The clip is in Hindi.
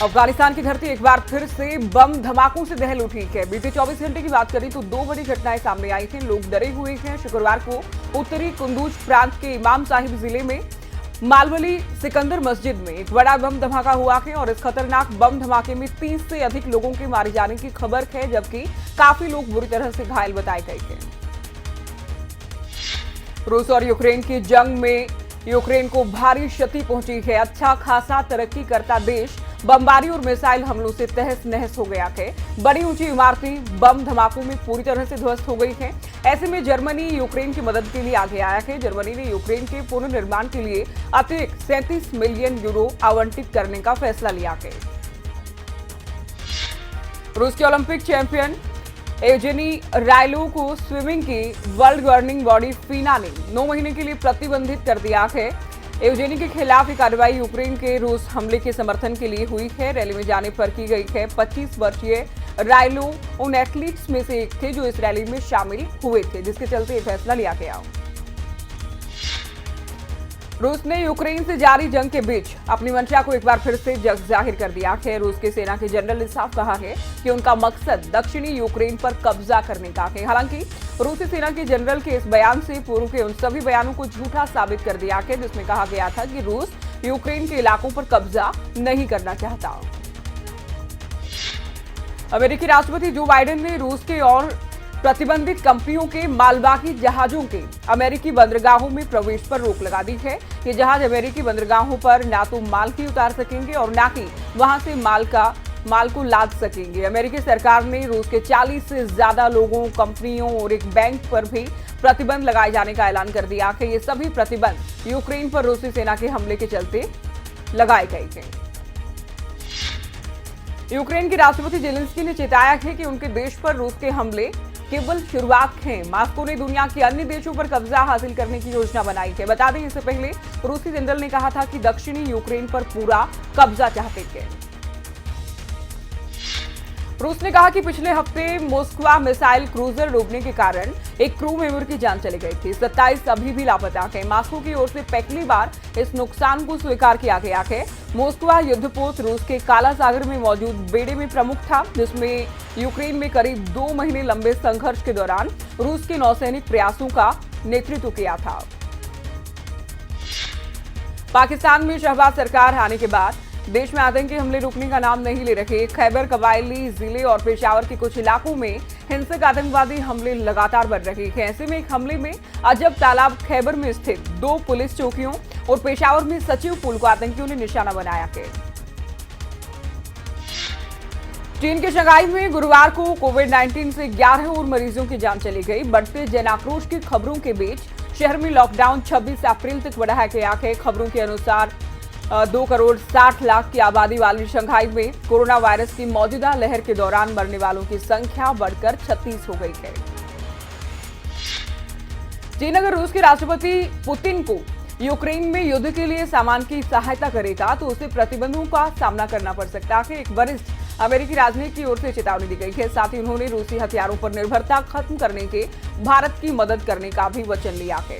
अफगानिस्तान की धरती एक बार फिर से बम धमाकों से दहल उठी है। बीते 24 घंटे की बात करें तो दो बड़ी घटनाएं सामने आई हैं। लोग डरे हुए हैं। शुक्रवार को उत्तरी कुंदूज प्रांत के इमाम साहिब जिले में मालवली सिकंदर मस्जिद में एक बड़ा बम धमाका हुआ है और इस खतरनाक बम धमाके में 30 से अधिक लोगों के मारे जाने की खबर है, जबकि काफी लोग बुरी तरह से घायल बताए गए हैं। रूस और यूक्रेन की जंग में यूक्रेन को भारी क्षति पहुंची है। अच्छा खासा तरक्की करता देश बमबारी और मिसाइल हमलों से तहस नहस हो गया है। बड़ी ऊंची इमारतें बम धमाकों में पूरी तरह से ध्वस्त हो गई हैं। ऐसे में जर्मनी यूक्रेन की मदद के लिए आगे आया है। जर्मनी ने यूक्रेन के पुनर्निर्माण के लिए अतिरिक्त 37 मिलियन यूरो आवंटित करने का फैसला लिया है। रूस के ओलंपिक चैंपियन एवजेनी रायलो को स्विमिंग की वर्ल्ड गवर्निंग बॉडी फीना ने 9 महीने के लिए प्रतिबंधित कर दिया है। एवजेनी के खिलाफ ये कार्रवाई यूक्रेन के रूस हमले के समर्थन के लिए हुई है। रैली में जाने पर की गई है। 25 वर्षीय रायलो उन एथलीट्स में से एक थे जो इस रैली में शामिल हुए थे, जिसके चलते ये फैसला लिया गया। रूस ने यूक्रेन से जारी जंग के बीच अपनी मंशा को एक बार फिर से जाहिर कर दिया है। रूस के सेना के जनरल ने साफ कहा है कि उनका मकसद दक्षिणी यूक्रेन पर कब्जा करने का है। हालांकि रूसी सेना के जनरल के इस बयान से पूर्व के उन सभी बयानों को झूठा साबित कर दिया है जिसमें कहा गया था कि रूस यूक्रेन के इलाकों पर कब्जा नहीं करना चाहता। अमेरिकी राष्ट्रपति जो बाइडेन ने रूस के और प्रतिबंधित कंपनियों के मालवाही जहाजों के अमेरिकी बंदरगाहों में प्रवेश पर रोक लगा दी है। ये जहाज अमेरिकी बंदरगाहों पर ना तो माल ही उतार सकेंगे और ना ही वहां से माल को लाद सकेंगे। अमेरिकी सरकार ने रूस के 40 से ज्यादा लोगों, कंपनियों और एक बैंक पर भी प्रतिबंध लगाए जाने का ऐलान कर दिया है। ये सभी प्रतिबंध यूक्रेन पर रूसी सेना के हमले के चलते लगाए गए हैं। यूक्रेन के राष्ट्रपति जेलेंस्की ने चेताया है कि उनके देश पर रूस के हमले केवल शुरुआत है। मॉस्को ने दुनिया के अन्य देशों पर कब्जा हासिल करने की योजना बनाई है। बता दें, इससे पहले रूसी जनरल ने कहा था कि दक्षिणी यूक्रेन पर पूरा कब्जा चाहते हैं। रूस ने कहा कि पिछले हफ्ते मोस्कवा मिसाइल क्रूजर डूबने के कारण एक क्रू मेंबर की जान चली गई थी। 27 अभी भी लापता है। मॉस्को की ओर से पहली बार इस नुकसान को स्वीकार किया गया है। मोस्कवा युद्धपोत रूस के काला सागर में मौजूद बेड़े में प्रमुख था, जिसमें यूक्रेन में करीब 2 महीने लंबे संघर्ष के दौरान रूस के नौसैनिक प्रयासों का नेतृत्व किया था। पाकिस्तान में शहबाज सरकार आने के बाद देश में आतंकी हमले रुकने का नाम नहीं ले रहे। खैबर कबायली जिले और पेशावर के कुछ इलाकों में हिंसक आतंकवादी हमले लगातार बढ़ रहे हैं। ऐसे में एक हमले में अजब तालाब खैबर में स्थित 2 पुलिस चौकियों और पेशावर में सचिव पुल को आतंकियों ने निशाना बनाया है। चीन के शंघाई में गुरुवार को कोविड-19 से 11 और मरीजों की जान चली गई। बढ़ते जन आक्रोश की खबरों के बीच शहर में लॉकडाउन 26 अप्रैल तक बढ़ाया गया है। खबरों के अनुसार 2 करोड़ 60 लाख की आबादी वाली शंघाई में कोरोना वायरस की मौजूदा लहर के दौरान मरने वालों की संख्या बढ़कर 36 हो गई है। चीन अगर रूस के राष्ट्रपति पुतिन को यूक्रेन में युद्ध के लिए सामान की सहायता करेगा तो उसे प्रतिबंधों का सामना करना पड़ सकता है। एक वरिष्ठ अमेरिकी राजनयिक की ओर से चेतावनी दी गई है। साथ ही उन्होंने रूसी हथियारों पर निर्भरता खत्म करने के भारत की मदद करने का भी वचन लिया है।